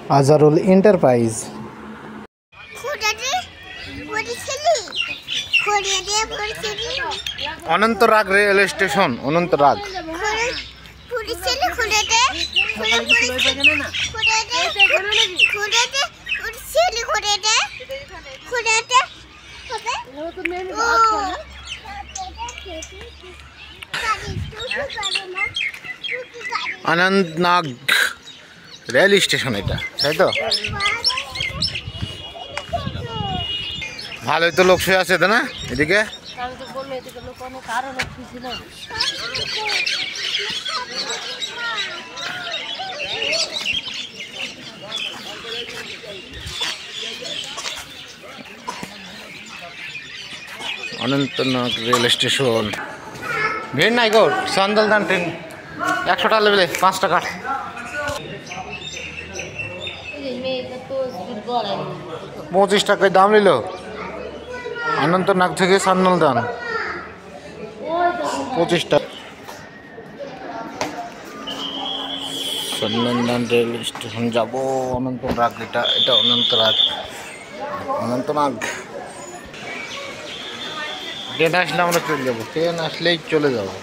Azharul enterprise. Anantnag rail station, Anantnag. Anantnag rail station এটা, তাই তো? ভালোই তো লোক শুয়ে আছে তো না এদিকে? Anantnag rail station. ভিড় নাই গো, সন্দাল দান ট্রেন 100 টাকা লেবে 5 টাকা। 25 টাকায় দাম নিল অনন্তনাগ থেকে সন্দাল 25 টাকা। সন্দাল রেল স্টেশন যাবো। অনন্তনাগ, এটা অনন্তনাগ। অনন্তনাগ ট্রেন আসলে আমরা চলে যাবো, ট্রেন আসলেই চলে যাবো।